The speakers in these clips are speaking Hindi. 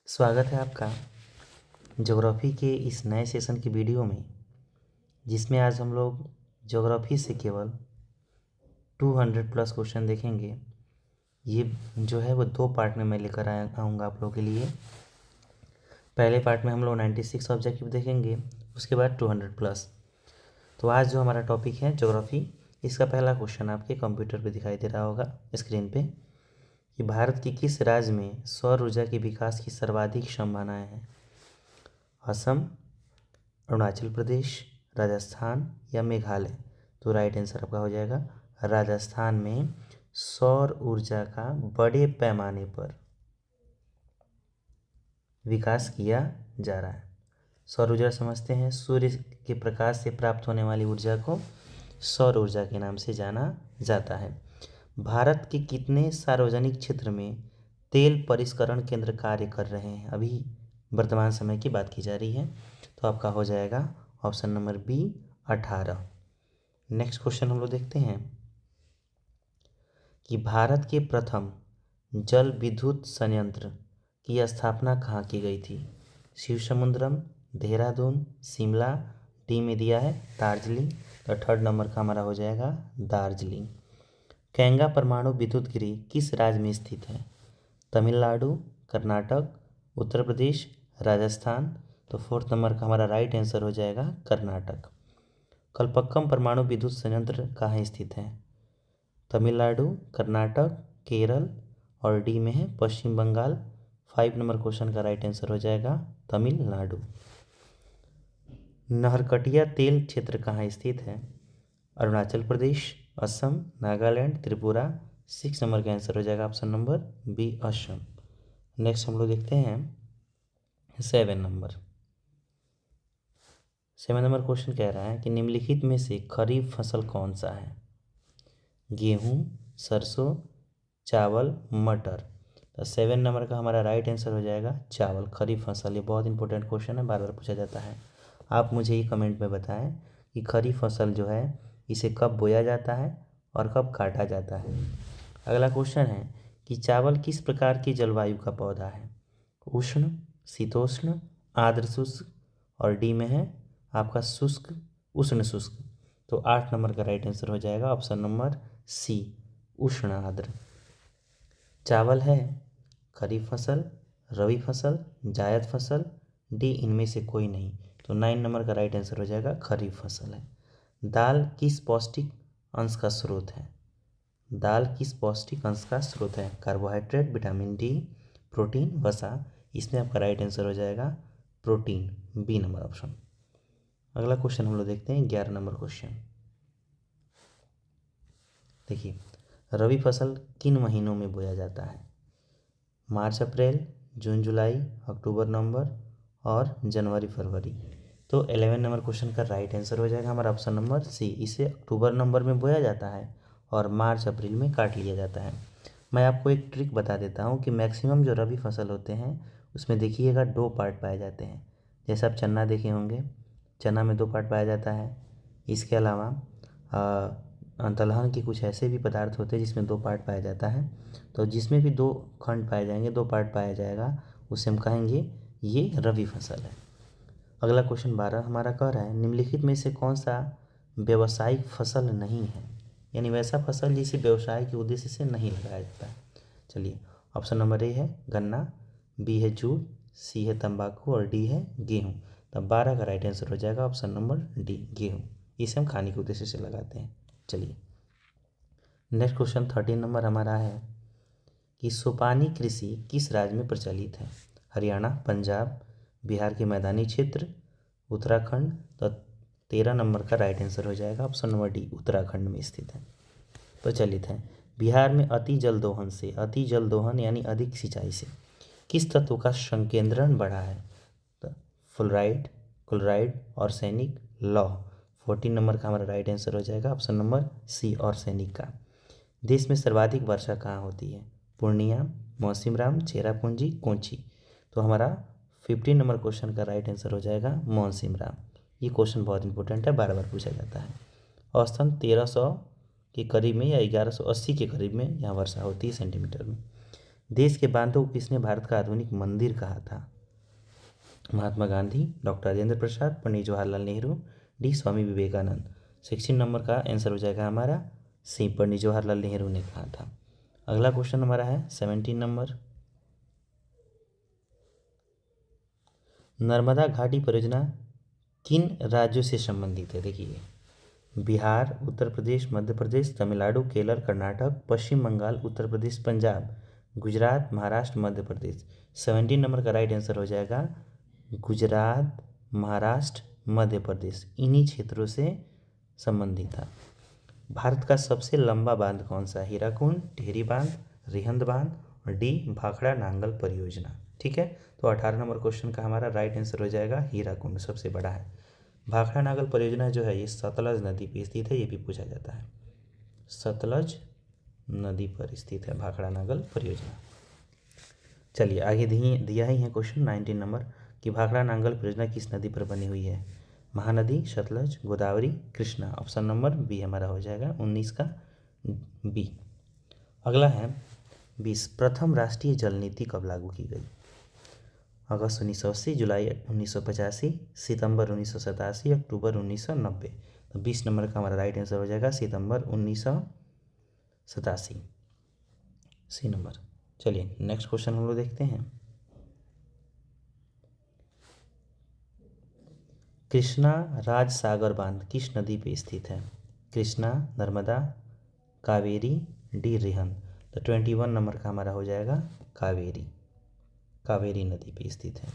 स्वागत है आपका ज्योग्राफी के इस नए सेशन की वीडियो में, जिसमें आज हम लोग ज्योग्राफी से केवल 200 प्लस क्वेश्चन देखेंगे। ये जो है वो दो पार्ट में मैं लेकर आऊँगा आप लोगों के लिए। पहले पार्ट में हम लोग 96 ऑब्जेक्टिव देखेंगे, उसके बाद 200 प्लस। तो आज जो हमारा टॉपिक है ज्योग्राफी, इसका पहला क्वेश्चन आपके कंप्यूटर पे दिखाई दे रहा होगा स्क्रीन पे कि भारत के किस राज्य में सौर ऊर्जा के विकास की सर्वाधिक संभावनाएं हैं? असम, अरुणाचल प्रदेश, राजस्थान या मेघालय। तो राइट आंसर आपका हो जाएगा राजस्थान में सौर ऊर्जा का बड़े पैमाने पर विकास किया जा रहा है। सौर ऊर्जा समझते हैं, सूर्य के प्रकाश से प्राप्त होने वाली ऊर्जा को सौर ऊर्जा के नाम से जाना जाता है। भारत के कितने सार्वजनिक क्षेत्र में तेल परिष्करण केंद्र कार्य कर रहे हैं? अभी वर्तमान समय की बात की जा रही है। तो आपका हो जाएगा option number B 18। Next question हम लोग देखते हैं कि भारत के प्रथम जल विद्युत संयंत्र की स्थापना कहाँ की गई थी? शिवसमुद्रम, देहरादून, शिमला, डी में दिया है दार्जिलिंग। तो थर्ड नंबर का हमारा हो जाएगा दार्जिलिंग। कैंगा परमाणु विद्युत गृह किस राज्य में स्थित है? तमिलनाडु, कर्नाटक, उत्तर प्रदेश, राजस्थान। तो फोर्थ नंबर का हमारा राइट आंसर हो जाएगा कर्नाटक। कलपक्कम परमाणु विद्युत संयंत्र कहाँ स्थित है? तमिलनाडु, कर्नाटक, केरल और डी में है पश्चिम बंगाल। 5 नंबर क्वेश्चन का राइट आंसर हो जाएगा तमिलनाडु। नहरकटिया तेल क्षेत्र कहाँ स्थित है? अरुणाचल प्रदेश, असम, नागालैंड, त्रिपुरा। 6 नंबर का आंसर हो जाएगा option number B Assam. Next हम लोग देखते हैं 7 नंबर। 7 नंबर क्वेश्चन कह रहा है कि निम्नलिखित में से खरीफ फसल कौन सा है? गेहूं, सरसों, चावल, मटर। तो 7 नंबर का हमारा राइट आंसर हो जाएगा चावल, खरीफ फसल। ये बहुत इंपॉर्टेंट क्वेश्चन है, बार बार पूछा जाता है। आप मुझे ये कमेंट में बताएं कि खरीफ फसल जो है इसे कब बोया जाता है और कब काटा जाता है। अगला क्वेश्चन है कि चावल किस प्रकार की जलवायु का पौधा है? उष्ण, शीतोष्ण, आर्द्र शुष्क और डी में है आपका शुष्क, उष्ण शुष्क। तो 8 नंबर का राइट आंसर हो जाएगा ऑप्शन नंबर सी उष्ण आर्द्र। चावल है खरीफ फसल, रबी फसल, जायद फसल, डी इनमें से कोई नहीं। तो 9 नंबर का राइट आंसर हो जाएगा खरीफ फसल है। दाल किस पौष्टिक अंश का स्रोत है? दाल किस पौष्टिक अंश का स्रोत है? कार्बोहाइड्रेट, विटामिन डी, प्रोटीन, वसा। इसमें आपका राइट आंसर हो जाएगा प्रोटीन, बी नंबर ऑप्शन। अगला क्वेश्चन हम लोग देखते हैं 11 नंबर क्वेश्चन। देखिए, रबी फसल किन महीनों में बोया जाता है? मार्च अप्रैल, जून जुलाई, अक्टूबर नवंबर और जनवरी फरवरी। तो 11 नंबर क्वेश्चन का राइट आंसर हो जाएगा हमारा ऑप्शन नंबर सी। इसे अक्टूबर नवंबर में बोया जाता है और मार्च अप्रैल में काट लिया जाता है। मैं आपको एक ट्रिक बता देता हूँ कि मैक्सिमम जो रबी फसल होते हैं उसमें देखिएगा 2 पार्ट पाए जाते हैं। जैसे आप चना देखे होंगे, चना में 2 पार्ट पाया जाता है। इसके अलावा दलहन के कुछ ऐसे भी पदार्थ होते हैं जिसमें 2 पार्ट पाया जाता है। तो जिसमें भी 2 खंड पाए जाएंगे, 2 पार्ट पाया जाएगा, उसे हम कहेंगे ये रबी फसल है। अगला क्वेश्चन 12 हमारा कह रहा है निम्नलिखित में से कौन सा व्यावसायिक फसल नहीं है? यानी वैसा फसल जिसे व्यवसाय के उद्देश्य से नहीं लगाया जाता है। चलिए, ऑप्शन नंबर ए है गन्ना, बी है जूट, सी है तंबाकू और डी है गेहूँ। तब 12 का राइट आंसर हो जाएगा ऑप्शन नंबर डी गेहूँ। इसे हम खाने के उद्देश्य से लगाते हैं। चलिए, नेक्स्ट क्वेश्चन 13 नंबर हमारा है कि सोपानी कृषि किस राज्य में प्रचलित है? हरियाणा, पंजाब, बिहार के मैदानी क्षेत्र, उत्तराखंड। तो 13 नंबर का राइट आंसर हो जाएगा ऑप्शन नंबर डी उत्तराखंड में स्थित है, प्रचलित है। बिहार में अति जल दोहन से, अति जल दोहन यानी अधिक सिंचाई से किस तत्व का संकेंद्रण बढ़ा है? तो फ्लोराइड, क्लोराइड, आर्सेनिक, लौह। 14 नंबर का हमारा राइट आंसर हो जाएगा ऑप्शन नंबर सी आर्सेनिक का। देश में सर्वाधिक वर्षा कहाँ होती है? पूर्णिया, मौसिनराम, चेरापूंजी, कोची। तो हमारा 15 नंबर क्वेश्चन का राइट आंसर हो जाएगा मौसिनराम। ये क्वेश्चन बहुत इंपॉर्टेंट है, बार बार पूछा जाता है। औसतन 1300 के करीब में या 1180 के करीब में यहाँ वर्षा होती है सेंटीमीटर में। देश के बांधों को किसने भारत का आधुनिक मंदिर कहा था? Mahatma Gandhi, doctor Rajendra Prasad, Pandit Jawaharlal Nehru, D Swami Vivekananda. 16 number का आंसर हो जाएगा हमारा सी, पंडित जवाहरलाल नेहरू ने कहा था। अगला क्वेश्चन हमारा है 17 नंबर। नर्मदा घाटी परियोजना किन राज्यों से संबंधित है? देखिए, बिहार, उत्तर प्रदेश, मध्य प्रदेश, तमिलनाडु, केरल, कर्नाटक, पश्चिम बंगाल, उत्तर प्रदेश, पंजाब, गुजरात, महाराष्ट्र, मध्य प्रदेश। 17 नंबर का राइट आंसर हो जाएगा गुजरात, महाराष्ट्र, मध्य प्रदेश, इन्हीं क्षेत्रों से संबंधित था। भारत का सबसे लंबा बांध कौन सा है? हीराकुंड, टिहरी बांध, रिहंद बांध और डी भाखड़ा नांगल परियोजना। ठीक है, तो 18 नंबर क्वेश्चन का हमारा राइट आंसर हो जाएगा हीराकुंड, सबसे बड़ा है। भाखड़ा नांगल परियोजना जो है ये सतलज नदी पर स्थित है, ये भी पूछा जाता है। सतलज नदी पर स्थित है भाखड़ा नांगल परियोजना। चलिए आगे दिया ही है क्वेश्चन 19 नंबर कि भाखड़ा नांगल परियोजना किस नदी पर बनी हुई है? Mahanadi, Sutlej, Godavari, Krishna. Option number B हमारा हो जाएगा 19 का बी। अगला है 20, प्रथम राष्ट्रीय जल नीति कब लागू की गई? अगस्त 1980, जुलाई 1985, सितंबर 1987, अक्टूबर 1990। तो 20 नंबर का हमारा राइट आंसर हो जाएगा सितंबर 1987, सी नंबर। चलिए नेक्स्ट क्वेश्चन हम लोग देखते हैं। कृष्णा राज सागर बांध किस नदी पे स्थित है? कृष्णा, नर्मदा, कावेरी, डी रिहंद। तो 21 नंबर का हमारा हो जाएगा कावेरी, कावेरी नदी पे स्थित है।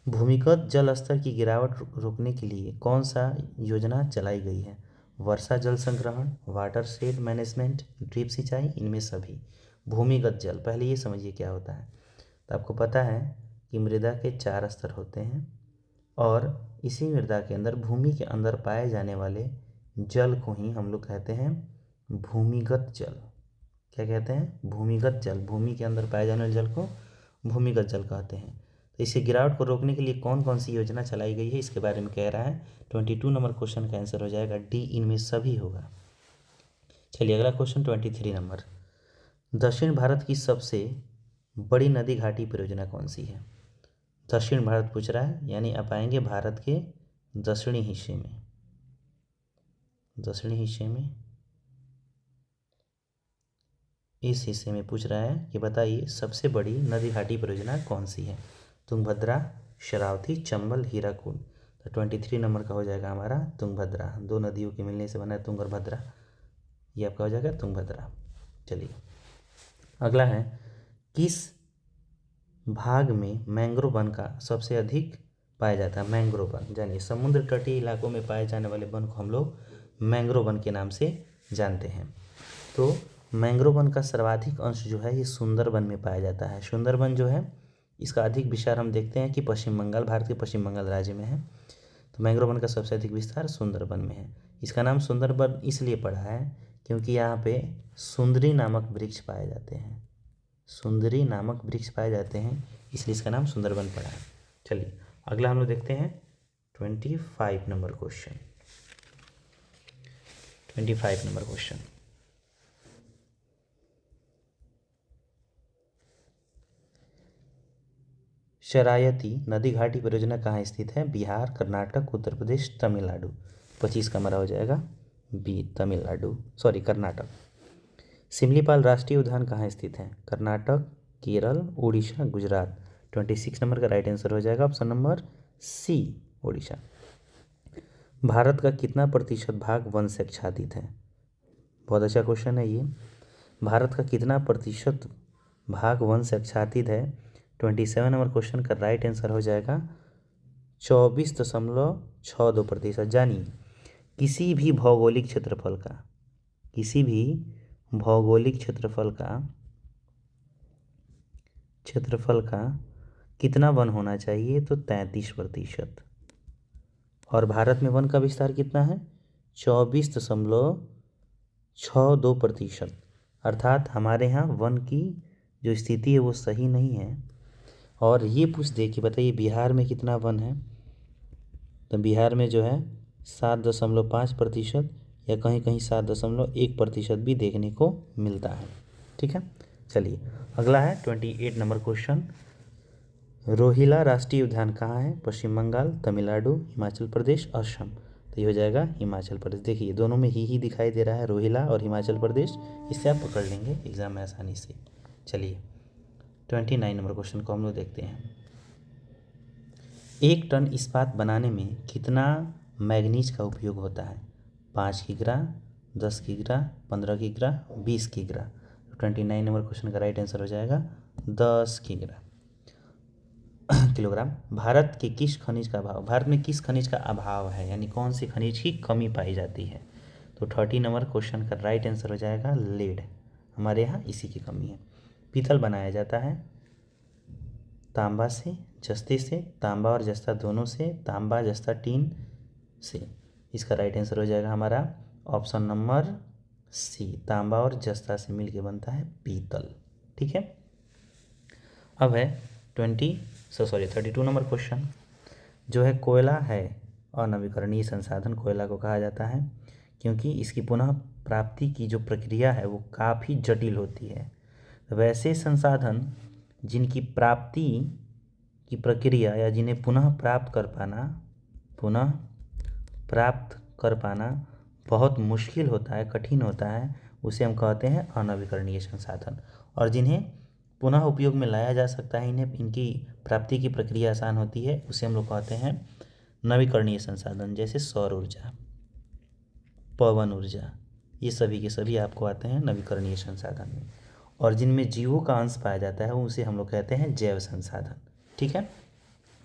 भूमिगत जल स्तर की गिरावट रोकने के लिए कौन सा योजना चलाई गई है? वर्षा जल संग्रहण, वाटर शेड मैनेजमेंट, ड्रिप सिंचाई, इनमें सभी। भूमिगत जल, पहले ये समझिए क्या होता है। तो आपको पता है कि मृदा के 4 स्तर होते हैं और इसी मृदा के अंदर भूमि के अंदर पाए जाने वाले जल को ही हम लोग कहते हैं भूमिगत जल। क्या कहते हैं? भूमिगत जल। भूमि के अंदर पाए जाने वाले जल को भूमिगत जल कहते हैं। तो इसे गिरावट को रोकने के लिए कौन कौन सी योजना चलाई गई है इसके बारे में कह रहा है। 22 नंबर क्वेश्चन का आंसर हो जाएगा डी, इनमें सभी होगा। चलिए अगला क्वेश्चन 23 नंबर। दक्षिण भारत की सबसे बड़ी नदी घाटी परियोजना कौन सी है? दक्षिण भारत पूछ रहा है, यानी आप आएंगे भारत के दक्षिणी हिस्से में। दक्षिणी हिस्से में इस हिस्से में पूछ रहा है कि बताइए सबसे बड़ी नदी घाटी परियोजना कौन सी है? तुंगभद्रा, शरावती, चंबल, हीराकुंड। तो 23 नंबर का हो जाएगा हमारा तुंगभद्रा। 2 नदियों के मिलने से बना है तुंग और भद्रा, ये आपका हो जाएगा तुंगभद्रा। चलिए अगला है, किस भाग में मैंग्रोव वन का सबसे अधिक पाया जाता है? मैंग्रोव वन, जानिए समुद्र तटीय इलाकों में पाए जाने वाले वन को हम लोग मैंग्रोव वन के नाम से जानते हैं। तो मैंग्रोव वन का सर्वाधिक अंश जो है ये सुंदरबन में पाया जाता है। सुंदरबन जो है इसका अधिक विस्तार हम देखते हैं कि पश्चिम बंगाल, भारत के पश्चिम बंगाल राज्य में है। तो मैंग्रोव वन का सबसे अधिक विस्तार सुंदरबन में है। इसका नाम सुंदरबन इसलिए पड़ा है क्योंकि यहाँ पे सुंदरी नामक वृक्ष पाए जाते हैं। सुंदरी नामक वृक्ष पाए जाते हैं, इसलिए इसका नाम सुंदरबन पड़ा है। चलिए अगला हम लोग देखते हैं 25 नंबर क्वेश्चन। 25 नंबर क्वेश्चन, शरायती नदी घाटी परियोजना कहाँ स्थित है? बिहार, कर्नाटक, उत्तर प्रदेश, तमिलनाडु। 25 का हमारा हो जाएगा बी, तमिलनाडु, सॉरी कर्नाटक। सिमलीपाल राष्ट्रीय उद्यान कहाँ स्थित है? कर्नाटक, केरल, उड़ीसा, गुजरात। 26 नंबर का राइट आंसर हो जाएगा option number C, Orissa. Bharat का कितना प्रतिशत भाग वन से आच्छादित है? बहुत अच्छा क्वेश्चन है ये। भारत का कितना प्रतिशत भाग वन से आच्छादित है? 27 नंबर क्वेश्चन का राइट आंसर हो जाएगा 24.62%। जानिए किसी भी भौगोलिक क्षेत्रफल का, किसी भी भौगोलिक क्षेत्रफल का कितना वन होना चाहिए? तो 33%। और भारत में वन का विस्तार कितना है? 24.62%। अर्थात हमारे यहाँ वन की जो स्थिति है वो सही नहीं है। और ये पूछ दे कि बताइए बिहार में कितना वन है? तो बिहार में जो है 7.5% या कहीं कहीं 7.1% भी देखने को मिलता है। ठीक है, चलिए अगला है 28 नंबर क्वेश्चन। रोहिला राष्ट्रीय उद्यान कहाँ है? पश्चिम बंगाल, तमिलनाडु, हिमाचल प्रदेश, असम। तो ये हो जाएगा हिमाचल प्रदेश। देखिए दोनों में ही दिखाई दे रहा है, रोहिला और हिमाचल प्रदेश। इससे आप पकड़ लेंगे एग्जाम में आसानी से। चलिए 29 नंबर क्वेश्चन को हम लोग देखते हैं। 1 टन इस्पात बनाने में कितना मैग्नीज का उपयोग होता है? 5 किग्रा, 10 किग्रा, 15 किग्रा, 20 किग्रा। 29 नंबर क्वेश्चन का राइट आंसर हो जाएगा 10 किग्रा किलोग्राम। भारत के किस खनिज का अभाव, भारत में किस खनिज का अभाव है, यानी कौन सी खनिज की कमी पाई जाती है? तो 30 नंबर क्वेश्चन का राइट आंसर हो जाएगा लेड। हमारे यहाँ इसी की कमी है। पीतल बनाया जाता है तांबा से, जस्ते से, तांबा और जस्ता दोनों से, तांबा जस्ता टीन से। इसका राइट आंसर हो जाएगा हमारा ऑप्शन नंबर सी, तांबा और जस्ता से मिलके बनता है पीतल। ठीक है। अब है 32 नंबर क्वेश्चन। जो है कोयला है अनवीकरणीय संसाधन कोयला को कहा जाता है क्योंकि इसकी पुनः प्राप्ति की जो प्रक्रिया है वो काफ़ी जटिल होती है। वैसे संसाधन जिनकी प्राप्ति की प्रक्रिया या जिन्हें पुनः प्राप्त कर पाना बहुत मुश्किल होता है, कठिन होता है, उसे हम कहते हैं अनवीकरणीय संसाधन। और जिन्हें पुनः उपयोग में लाया जा सकता है, इनकी प्राप्ति की प्रक्रिया आसान होती है, उसे हम लोग कहते हैं नवीकरणीय संसाधन। जैसे सौर ऊर्जा, पवन ऊर्जा, ये सभी के सभी आपको आते हैं नवीकरणीय संसाधन में। और जिनमें जीवों का अंश पाया जाता है उसे हम लोग कहते हैं जैव संसाधन। ठीक है,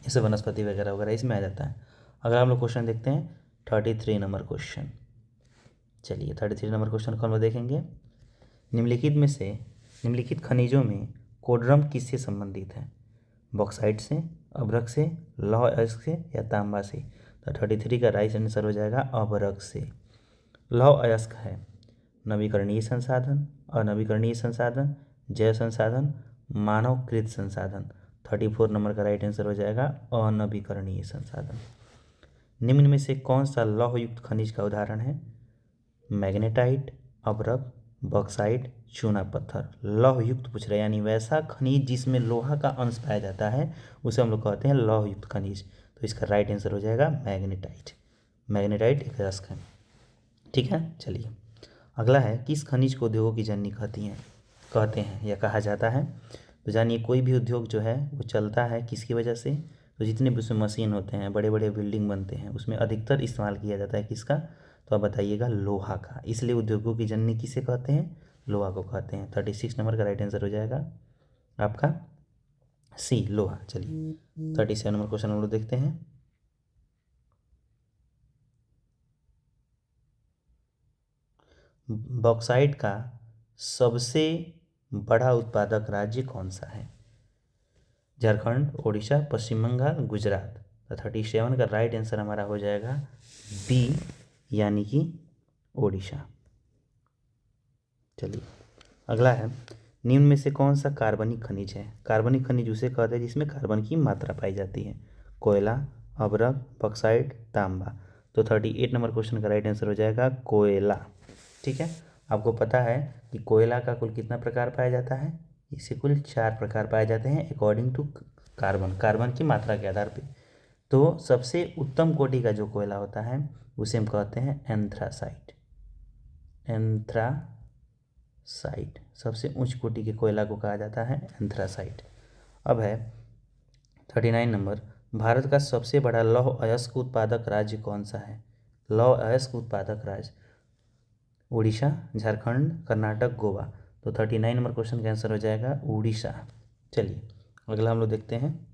जैसे वनस्पति वगैरह वगैरह इसमें आ जाता है। अगर हम लोग क्वेश्चन देखते हैं 33 नंबर क्वेश्चन। चलिए 33 नंबर क्वेश्चन को हम लोग देखेंगे। निम्नलिखित खनिजों में कोडरम किससे संबंधित है? बॉक्साइट से, अभ्रक से, लौह अयस्क से या तांबा से? तो 33 का राइट आंसर हो जाएगा अभ्रक से। लौह अयस्क है नवीकरणीय संसाधन, अनवीकरणीय संसाधन, जैव संसाधन, मानवकृत संसाधन। 34 नंबर का राइट आंसर हो जाएगा अनवीकरणीय संसाधन। निम्न में से कौन सा लौह युक्त खनिज का उदाहरण है? मैग्नेटाइट, अभ्रक, बॉक्साइट, चूना पत्थर। लौह युक्त पूछ रहे हैं, यानी वैसा खनिज जिसमें लोहा का अंश पाया जाता है उसे हम लोग कहते हैं लौह युक्त खनिज। तो इसका राइट आंसर हो जाएगा मैग्नेटाइट। मैग्नेटाइट एक रस्क है। ठीक है। चलिए अगला है, किस खनिज को उद्योगों की जननी कहते हैं या कहा जाता है? तो जानिए कोई भी उद्योग जो है वो चलता है किसकी वजह से? तो जितने भी उसमें मशीन होते हैं, बड़े बड़े बिल्डिंग बनते हैं, उसमें अधिकतर इस्तेमाल किया जाता है किसका? तो आप बताइएगा लोहा का। इसलिए उद्योगों की जननी किसे कहते हैं? लोहा को कहते हैं। 36 नंबर का राइट आंसर हो जाएगा आपका सी, लोहा। चलिए 37 नंबर क्वेश्चन हम लोग देखते हैं। बॉक्साइट का सबसे बड़ा उत्पादक राज्य कौन सा है? झारखंड, ओडिशा, पश्चिम बंगाल, गुजरात। तो 37 का राइट आंसर हमारा हो जाएगा बी, यानी कि ओडिशा। चलिए अगला है, निम्न में से कौन सा कार्बनिक खनिज है? कार्बनिक खनिज उसे कहते हैं जिसमें कार्बन की मात्रा पाई जाती है। कोयला, अभ्रक, बॉक्साइट, तांबा। तो 38 नंबर क्वेश्चन का राइट आंसर हो जाएगा कोयला। ठीक है। आपको पता है कि कोयला का कुल कितना प्रकार पाया जाता है? इसे कुल 4 प्रकार पाए जाते हैं अकॉर्डिंग टू कार्बन की मात्रा के आधार पे। तो सबसे उत्तम कोटि का जो कोयला होता है उसे हम कहते हैं एंथ्रासाइट। एंथ्रासाइट सबसे उच्च कोटि के कोयला को कहा जाता है एंथ्रासाइट। अब है 39 नंबर, भारत का सबसे बड़ा लौह अयस्क उत्पादक राज्य कौन सा है? लौह अयस्क उत्पादक राज्य उड़ीसा, झारखंड, कर्नाटक, गोवा। तो 39 नंबर क्वेश्चन का आंसर हो जाएगा उड़ीसा। चलिए अगला हम लोग देखते हैं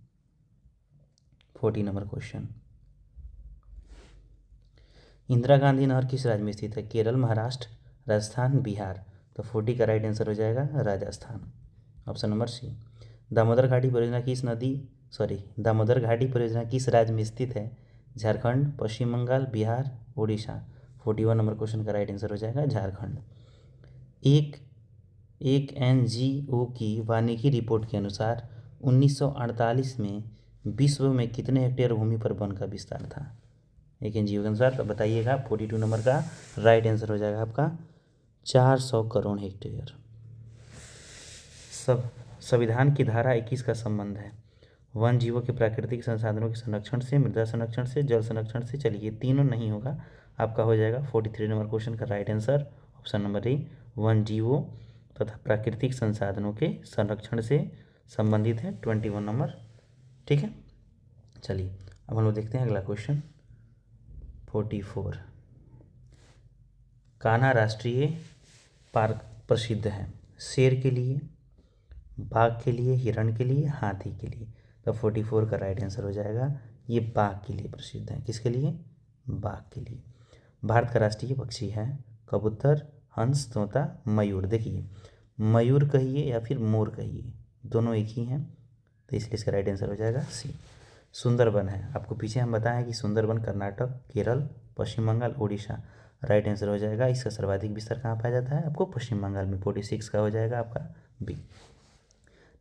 40 नंबर क्वेश्चन। इंदिरा गांधी नहर किस राज्य में स्थित है? केरल, महाराष्ट्र, राजस्थान, बिहार। तो 40 का राइट आंसर हो जाएगा Rajasthan, option number C. Damodar घाटी परियोजना किस राज्य में स्थित है? झारखंड, पश्चिम बंगाल, बिहार, उड़ीसा। 41 नंबर क्वेश्चन का राइट आंसर हो जाएगा झारखंड। एक NGO की वानिकी रिपोर्ट के अनुसार 1948 में विश्व में कितने हेक्टेयर भूमि पर वन का विस्तार था? एक NGO के अनुसार। तो बताइएगा 42 नंबर का राइट आंसर हो जाएगा आपका 400 करोड़ हेक्टेयर। सब संविधान की धारा 21 का संबंध है? वन जीवों के प्राकृतिक संसाधनों के संरक्षण से, मृदा संरक्षण से, जल संरक्षण से। चलिए तीनों नहीं होगा, आपका हो जाएगा 43 नंबर क्वेश्चन का right answer option number A, one जीवों तथा प्राकृतिक संसाधनों के संरक्षण से संबंधित है 21 नंबर। ठीक है, चलिए अब हम लोग देखते हैं अगला क्वेश्चन 44। कान्हा राष्ट्रीय पार्क प्रसिद्ध है शेर के लिए, बाघ के लिए, हिरण के लिए, हाथी के लिए। तो 44 का राइट आंसर हो जाएगा ये बाघ के लिए प्रसिद्ध है। किसके लिए? बाघ के लिए। भारत का राष्ट्रीय पक्षी है कबूतर, हंस, तोता, मयूर। देखिए मयूर कहिए या फिर मोर कहिए, दोनों एक ही हैं, तो इसलिए इसका राइट आंसर हो जाएगा सी। सुंदरबन है, आपको पीछे हम बताएं हैं कि सुंदरबन कर्नाटक, केरल, पश्चिम बंगाल, उड़ीसा। राइट आंसर हो जाएगा इसका सर्वाधिक विस्तार कहाँ पाया जाता है? आपको पश्चिम बंगाल में। 46 का हो जाएगा आपका बी।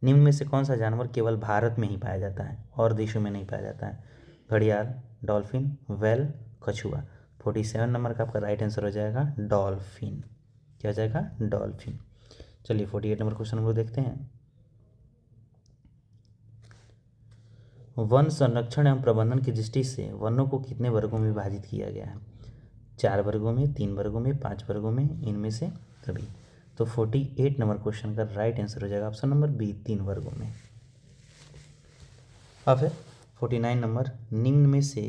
निम्न में से कौन सा जानवर केवल भारत में ही पाया जाता है और देशों में नहीं पाया जाता है? घड़ियाल, डॉल्फिन, व्हेल, कछुआ। 47 नंबर का आपका राइट आंसर हो जाएगा डॉल्फिन। क्या हो जाएगा? डॉल्फिन। चलिए 48 नंबर क्वेश्चन हम लोग देखते हैं। वन संरक्षण एवं प्रबंधन की दृष्टि से वनों को कितने वर्गों में विभाजित किया गया है? 4 वर्गों में, 3 वर्गों में, 5 वर्गों में, इनमें से सभी। तो 48 नंबर क्वेश्चन का राइट आंसर हो जाएगा ऑप्शन नंबर बी, 3 वर्गों में। अब फिर 49 नंबर, निम्न में से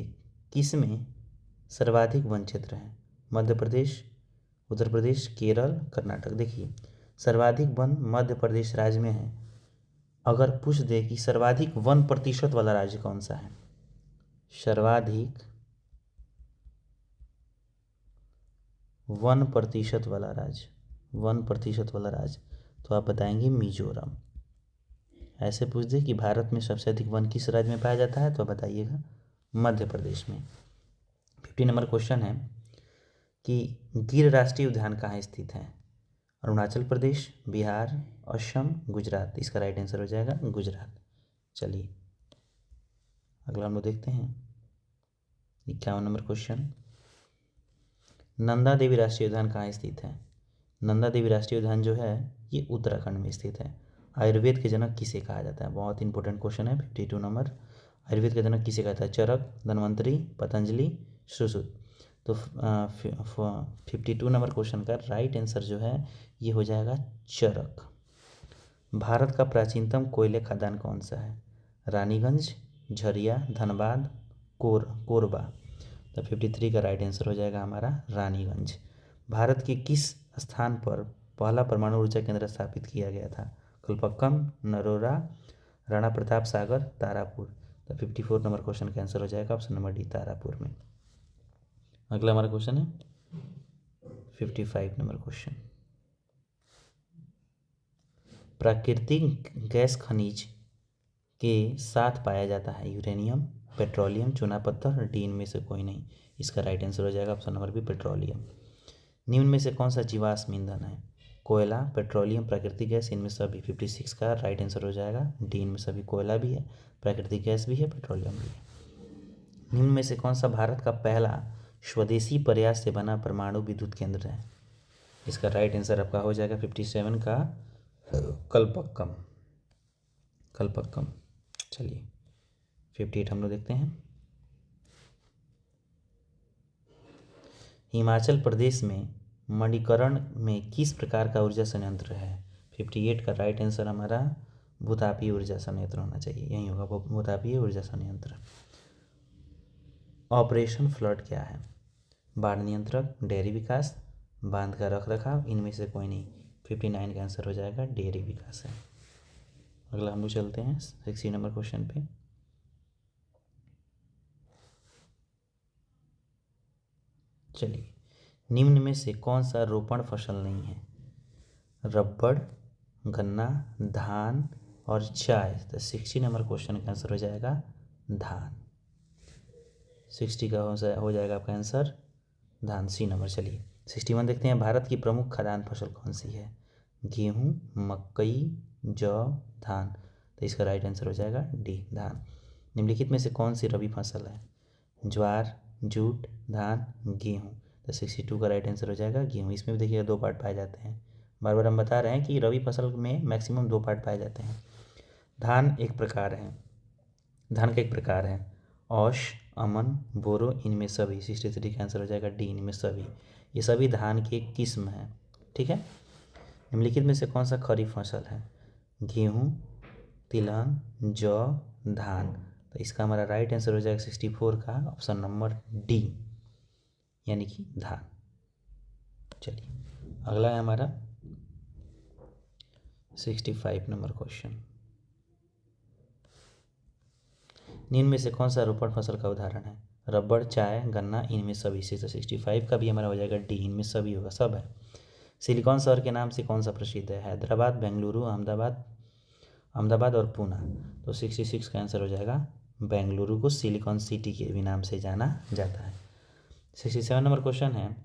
किस में सर्वाधिक वन क्षेत्र है? मध्य प्रदेश, उत्तर प्रदेश, केरल, कर्नाटक। देखिए सर्वाधिक वन मध्य प्रदेश राज्य में है। अगर पूछ दे कि सर्वाधिक वन प्रतिशत वाला राज्य कौन सा है, सर्वाधिक वन प्रतिशत वाला राज्य, वन प्रतिशत वाला राज्य, तो आप बताएंगे मिजोरम। ऐसे पूछ दे कि भारत में सबसे अधिक वन किस राज्य में पाया जाता है, तो बताइएगा मध्य प्रदेश में। 50 नंबर क्वेश्चन है कि गिर राष्ट्रीय उद्यान कहाँ स्थित है? अरुणाचल प्रदेश, बिहार, असम, गुजरात। इसका राइट आंसर हो जाएगा गुजरात। चलिए अगला हम लोग देखते हैं 51 नंबर क्वेश्चन, नंदा देवी राष्ट्रीय उद्यान कहाँ स्थित है? नंदा देवी राष्ट्रीय उद्यान जो है ये उत्तराखंड में स्थित है। आयुर्वेद के जनक किसे कहा जाता है? बहुत इंपॉर्टेंट क्वेश्चन है 52 नंबर। आयुर्वेद का जनक किसे कहता है? चरक, धन्वंतरी, पतंजलि, सुश्रुत। तो 52 नंबर क्वेश्चन का राइट आंसर जो है ये हो जाएगा चरक। भारत का प्राचीनतम कोयले खदान कौन सा है? रानीगंज, झरिया, धनबाद, कोरबा। तो 53 का राइट आंसर हो जाएगा हमारा रानीगंज। भारत के किस स्थान पर पहला परमाणु ऊर्जा केंद्र स्थापित किया गया था? कलपक्कम, नरोरा, राणा प्रताप सागर, तारापुर। तो 54 नंबर क्वेश्चन का आंसर हो जाएगा ऑप्शन नंबर डी, तारापुर में। अगला हमारा क्वेश्चन है 55 नंबर क्वेश्चन, प्राकृतिक गैस खनिज के साथ पाया जाता है? यूरेनियम, पेट्रोलियम, चूना पत्थर, डी इनमें से कोई नहीं। इसका राइट आंसर हो जाएगा ऑप्शन नंबर बी, पेट्रोलियम। निम्न में से कौन सा जीवाश्म ईंधन है? कोयला, पेट्रोलियम, प्राकृतिक गैस, इनमें सभी। 56 का राइट आंसर हो जाएगा डी, इनमें सभी। कोयला भी है, प्राकृतिक गैस भी है, पेट्रोलियम भी है। निम्न में से कौन सा भारत का पहला स्वदेशी प्रयास से बना परमाणु विद्युत केंद्र है? इसका राइट आंसर आपका हो जाएगा 57 का कलपक्कम, कलपक्कम। चलिए 58 हम लोग देखते हैं। हिमाचल प्रदेश में मणिकर्ण में किस प्रकार का ऊर्जा संयंत्र है? 58 का राइट आंसर हमारा भूतापीय ऊर्जा संयंत्र होना चाहिए, यही होगा भूतापीय ऊर्जा संयंत्र। ऑपरेशन फ्लड क्या है? बाढ़ नियंत्रक, डेयरी विकास, बांध का रख रखाव, इनमें से कोई नहीं। 59 का आंसर हो जाएगा डेयरी विकास है। अगला हम लोग चलते हैं 60 नंबर क्वेश्चन पे। चलिए निम्न में से कौन सा रोपण फसल नहीं है? रबड़, गन्ना, धान और चाय। तो 60 नंबर क्वेश्चन का आंसर हो जाएगा धान। 60 का हो जाएगा आपका आंसर धान, सी नंबर। चलिए 61 देखते हैं, भारत की प्रमुख खाद्यान्न फसल कौन सी है? गेहूँ, मकई, जौ, धान। तो इसका राइट आंसर हो जाएगा डी, धान। निम्नलिखित में से कौन सी रबी फसल है? ज्वार, जूट, धान, गेहूँ। तो 62 का राइट आंसर हो जाएगा गेहूँ। इसमें भी देखिएगा दो पार्ट पाए जाते हैं, बार बार हम बता रहे हैं कि रबी फसल में मैक्सिमम 2 पार्ट पाए जाते हैं। धान का एक प्रकार है औश, अमन, बोरो, इनमें सभी। 63 का आंसर हो जाएगा डी, इनमें सभी। ये सभी धान की एक किस्म है। ठीक है। निम्नलिखित में से कौन सा खरीफ फसल है? गेहूँ, तिलहन, जौ, धान। तो इसका हमारा राइट आंसर हो जाएगा 64 का ऑप्शन नंबर डी, यानी कि धान। चलिए अगला है हमारा 65 नंबर क्वेश्चन। निम्न में से कौन सा रोपण फसल का उदाहरण है? रबड़, चाय, गन्ना, इनमें सभी से। तो 65 का भी हमारा हो जाएगा डी, इनमें सभी होगा, सब है। सिलिकॉन शहर के नाम से कौन सा प्रसिद्ध है? हैदराबाद, बेंगलुरु, अहमदाबाद और पूना। तो 66 का आंसर हो जाएगा बेंगलुरु को सिलिकॉन सिटी के भी नाम से जाना जाता है। 67 नंबर क्वेश्चन है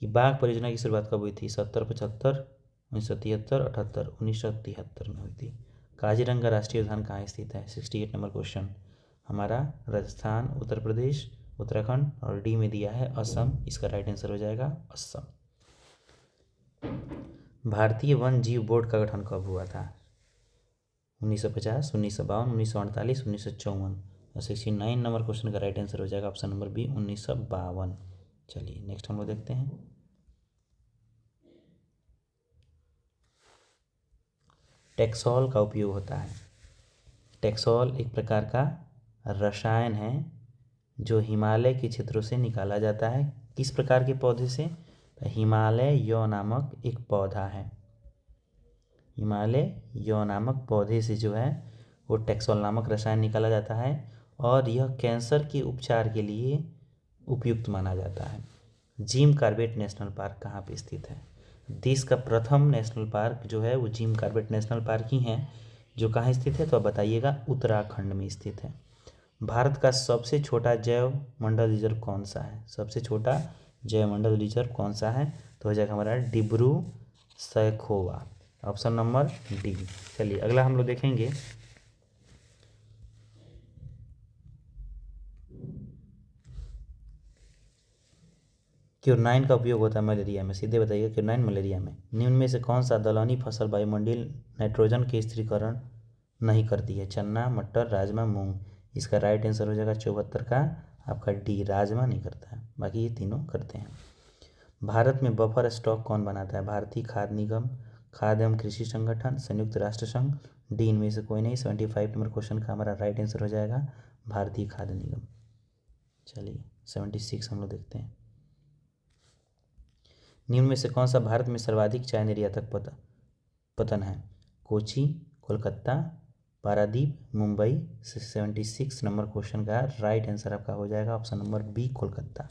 कि बाघ परियोजना की शुरुआत कब हुई थी? 70, 75, 1973, 78, 1973 में हुई थी। काजीरंगा राष्ट्रीय उद्यान कहाँ स्थित है? 68 नंबर क्वेश्चन हमारा राजस्थान, उत्तर प्रदेश, उत्तराखंड और डी में दिया है असम। इसका राइट आंसर हो जाएगा असम। भारतीय वन जीव बोर्ड का गठन कब हुआ था? 1950, 1952, 1948, 1954। और 69 नंबर क्वेश्चन का राइट आंसर हो जाएगा ऑप्शन नंबर बी, 1952। चलिए नेक्स्ट हम लोग देखते हैं। टेक्सोल का उपयोग होता है। टेक्सोल एक प्रकार का रसायन है जो हिमालय के क्षेत्रों से निकाला जाता है। किस प्रकार के पौधे से? हिमालय यौ नामक एक पौधा है। हिमालय यौ नामक पौधे से जो है वो टेक्सोल नामक रसायन निकाला जाता है और यह कैंसर के उपचार के लिए उपयुक्त माना जाता है। जिम कॉर्बेट नेशनल पार्क कहाँ पे स्थित है? देश का प्रथम नेशनल पार्क जो है वो जिम कॉर्बेट नेशनल पार्क ही है, जो कहाँ स्थित है? तो आप बताइएगा, उत्तराखंड में स्थित है। भारत का सबसे छोटा जैव मंडल रिजर्व कौन सा है? सबसे छोटा जैव मंडल रिजर्व कौन सा है? तो हो जाएगा हमारा Dibru Saikhowa, option number D. चलिए अगला हम लोग देखेंगे क्योरनाइन का उपयोग होता है मलेरिया में। सीधे बताइए, क्योरनाइन मलेरिया में। निम्न में से कौन सा दलहनी फसल वायुमंडलीय नाइट्रोजन के स्थिरीकरण नहीं करती है? चना, मटर, राजमा, मूंग। इसका राइट आंसर हो जाएगा 74 का आपका डी, राजमा नहीं करता है, बाकी ये तीनों करते हैं। भारत में बफर स्टॉक कौन बनाता है? भारतीय खाद्य निगम, खाद्य एवं कृषि संगठन, संयुक्त राष्ट्र संघ, डी इनमें से कोई नहीं। 75 नंबर क्वेश्चन का हमारा राइट आंसर हो जाएगा भारतीय खाद्य निगम। चलिए 76 हम लोग देखते हैं। निम्न में से कौन सा भारत में सर्वाधिक चाय निर्यातक पतन है? कोची, कोलकाता, पारादीप, मुंबई। 76 नंबर क्वेश्चन का राइट आंसर आपका हो जाएगा ऑप्शन नंबर बी, कोलकाता।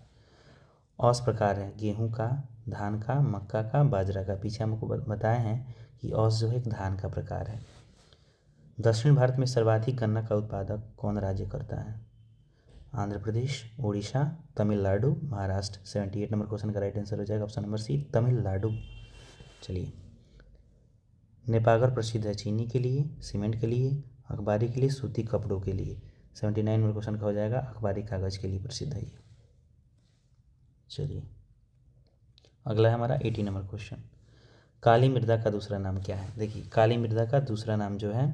औस प्रकार है गेहूं का, धान का, मक्का का, बाजरा का। पीछे हमको बताए हैं कि औस जो है एक धान का प्रकार है। दक्षिण भारत में सर्वाधिक गन्ना का उत्पादक कौन राज्य करता है? आंध्र प्रदेश, उड़ीसा, तमिलनाडु, महाराष्ट्र। 78 नंबर क्वेश्चन का राइट आंसर हो जाएगा ऑप्शन नंबर सी, तमिलनाडु। चलिए नेपागर प्रसिद्ध है चीनी के लिए, सीमेंट के लिए, अखबारी के लिए, सूती कपड़ों के लिए। 79 नंबर क्वेश्चन का हो जाएगा अखबारी कागज़ के लिए प्रसिद्ध है ये। चलिए अगला है हमारा 80 नंबर क्वेश्चन। काली मृदा का दूसरा नाम क्या है? देखिए काली मृदा का दूसरा नाम जो है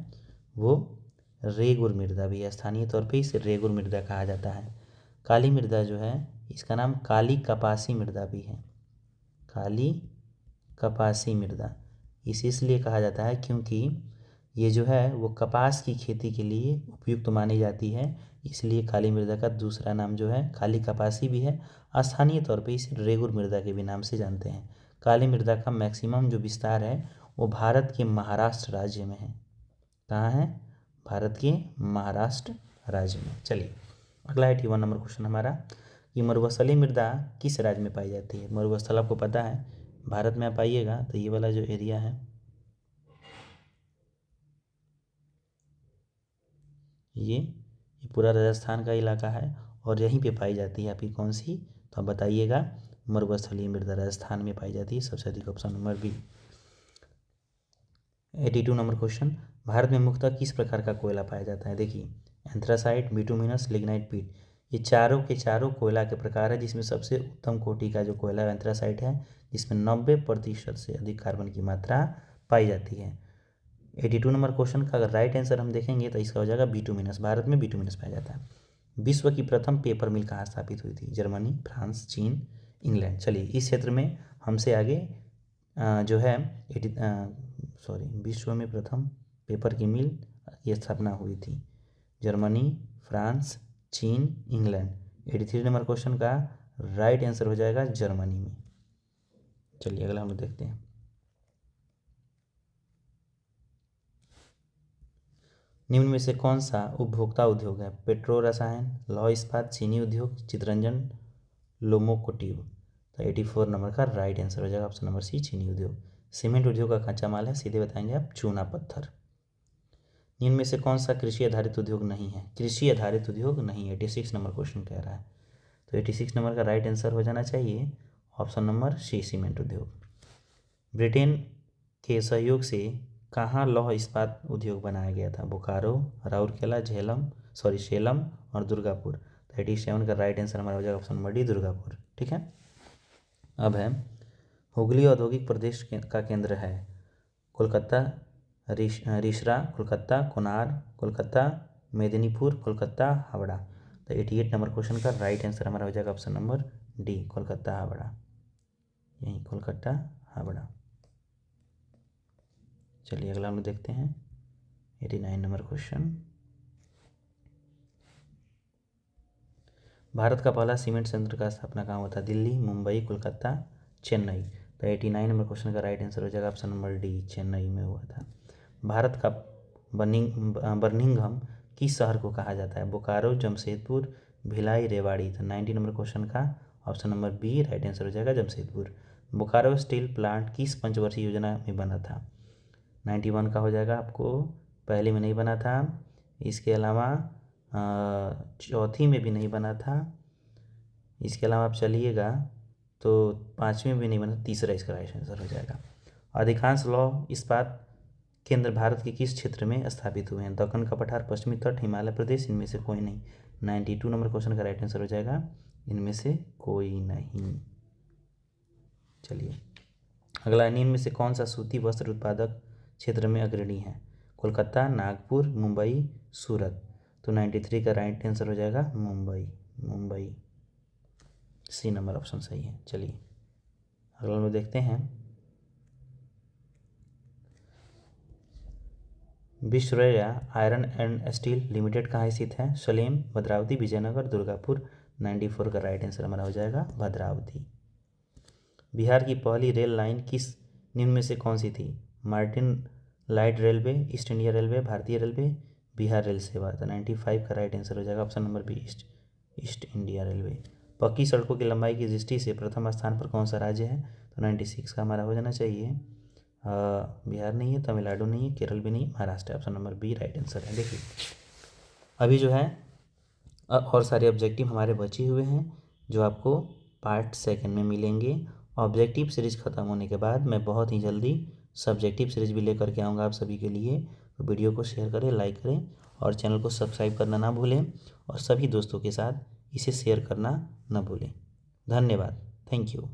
वो रेगुर मृदा भी है। स्थानीय तौर पे इसे रेगुर मृदा कहा जाता है। काली मृदा जो है इसका नाम काली कपासी मृदा भी है। काली कपासी मृदा इसे इसलिए कहा जाता है क्योंकि ये जो है वो कपास की खेती के लिए उपयुक्त मानी जाती है, इसलिए काली मृदा का दूसरा नाम जो है काली कपासी भी है। स्थानीय तौर पे इसे रेगुर मृदा के भी नाम से जानते हैं। काली मृदा का मैक्सिमम जो विस्तार है वो भारत के महाराष्ट्र राज्य में है। कहाँ है? भारत के महाराष्ट्र राज्य में। चलिए अगला 81 नंबर क्वेश्चन हमारा कि मरुस्थलीय मृदा किस राज्य में पाई जाती है? मरुस्थल आपको पता है भारत में आप आइएगा तो ये वाला जो एरिया है ये पूरा राजस्थान का इलाका है और यहीं पे पाई जाती है आपकी कौन सी? तो आप बताइएगा, मरुस्थलीय मृदा राजस्थान में पाई जाती है, सबसे अधिक ऑप्शन नंबर बी। 82 नंबर क्वेश्चन, भारत में मुख्यतः किस प्रकार का कोयला पाया जाता है? देखिए एंथ्रासाइट, बिटुमिनस, लिग्नाइट, पीट। ये चारों के चारों कोयला के प्रकार है जिसमें सबसे उत्तम कोटि का जो कोयला एंथ्रासाइट है, जिसमें 90% से अधिक कार्बन की मात्रा पाई जाती है। 82 नंबर क्वेश्चन का अगर राइट आंसर हम देखेंगे तो इसका हो जाएगा बिटुमिनस। भारत में बिटुमिनस पाया जाता है। विश्व की प्रथम पेपर मिल कहाँ स्थापित हुई थी? जर्मनी, फ्रांस, चीन, इंग्लैंड। चलिए, इस क्षेत्र में हमसे आगे जो है विश्व में प्रथम पेपर की मिल की स्थापना हुई थी जर्मनी, फ्रांस, चीन, इंग्लैंड। 83 नंबर क्वेश्चन का राइट आंसर हो जाएगा जर्मनी में। चलिए अगला हम लोग देखते हैं। निम्न में से कौन सा उपभोक्ता उद्योग है? पेट्रो रसायन, लौह इस्पात, चीनी उद्योग, चित्ररंजन, लोमोकोटिव। तो 84 नंबर का राइट आंसर हो जाएगा ऑप्शन नंबर सी, चीनी उद्योग। सीमेंट उद्योग का कच्चा माल है, सीधे बताएंगे आप, चूना पत्थर। निम्न में से कौन सा कृषि आधारित उद्योग नहीं है? कृषि आधारित उद्योग नहीं है, 86 नंबर क्वेश्चन कह रहा है। तो 86 नंबर का राइट आंसर हो जाना चाहिए ऑप्शन नंबर सी, सीमेंट उद्योग। ब्रिटेन के सहयोग से कहाँ लौह इस्पात उद्योग बनाया गया था? बोकारो, राउरकेला, सेलम और दुर्गापुर। तो 87 का राइट आंसर हमारा हो जाएगा ऑप्शन नंबर डी, दुर्गापुर। ठीक है। अब है हुगली औद्योगिक प्रदेश का केंद्र है कोलकाता, रिसरा, कोलकाता, कोनार, कोलकाता, मेदिनीपुर, कोलकाता, हावड़ा। तो 88 नंबर क्वेश्चन का राइट आंसर हमारा हो जाएगा option number D, Kolkata, Howrah. यही कोलकाता, हावड़ा। चलिए अगला हम देखते हैं 89 नंबर क्वेश्चन। भारत का पहला सीमेंट संयंत्र का स्थापना कहाँ हुआ था? दिल्ली, मुंबई, कोलकाता, चेन्नई। तो 89 नंबर क्वेश्चन का राइट आंसर हो जाएगा ऑप्शन नंबर डी, चेन्नई में हुआ था। भारत का बर्मिंघम किस शहर को कहा जाता है? बोकारो, जमशेदपुर, भिलाई, रेवाड़ी। तो 90 नंबर क्वेश्चन का option number B right answer हो जाएगा जमशेदपुर। बोकारो स्टील प्लांट किस पंचवर्षीय योजना में बना था? 91 का हो जाएगा आपको, पहले में नहीं बना था, इसके अलावा चौथी में भी नहीं बना था, इसके अलावा आप चलिएगा तो 5वीं में भी नहीं बना, तीसरा इसका राइट आंसर हो जाएगा। अधिकांश लौह इस्पात केंद्र भारत के किस क्षेत्र में स्थापित हुए हैं? दक्कन का पठार, पश्चिमी तट, हिमालय प्रदेश, इनमें से कोई नहीं। 92 नंबर क्वेश्चन का राइट आंसर हो जाएगा इनमें से कोई नहीं। चलिए अगला, निम्न में से कौन सा सूती वस्त्र उत्पादक क्षेत्र में अग्रणी है? कोलकाता, नागपुर, मुंबई, सूरत। तो 93 का राइट आंसर हो जाएगा मुंबई। सी नंबर ऑप्शन सही है। चलिए अगला हम देखते हैं, Visvesvaraya iron and steel limited कहाँ स्थित है? सलेम, भद्रावती, विजयनगर, दुर्गापुर। 94 का राइट आंसर हमारा हो जाएगा भद्रावती। बिहार की पहली रेल लाइन किस निम्न में से कौन सी थी? Martin Light Railway, East India Railway, Bharatiya Railway, Bihar रेल सेवा। तो 95 का राइट आंसर हो जाएगा option number B, East India Railway. पक्की सड़कों की लंबाई की दृष्टि से प्रथम स्थान पर कौन सा राज्य है? तो 96 का हमारा हो जाना चाहिए, बिहार नहीं है, तमिलनाडु नहीं है, केरल भी नहीं, Maharashtra. Option number B right answer है। देखिए अभी जो है और सारे ऑब्जेक्टिव हमारे बचे हुए हैं जो आपको पार्ट 2 में मिलेंगे। ऑब्जेक्टिव सीरीज ख़त्म होने के बाद मैं बहुत ही जल्दी सब्जेक्टिव सीरीज भी लेकर के आऊँगा आप सभी के लिए। तो वीडियो को शेयर करें, लाइक करें और चैनल को सब्सक्राइब करना ना भूलें और सभी दोस्तों के साथ इसे शेयर करना ना भूलें। धन्यवाद, थैंक यू।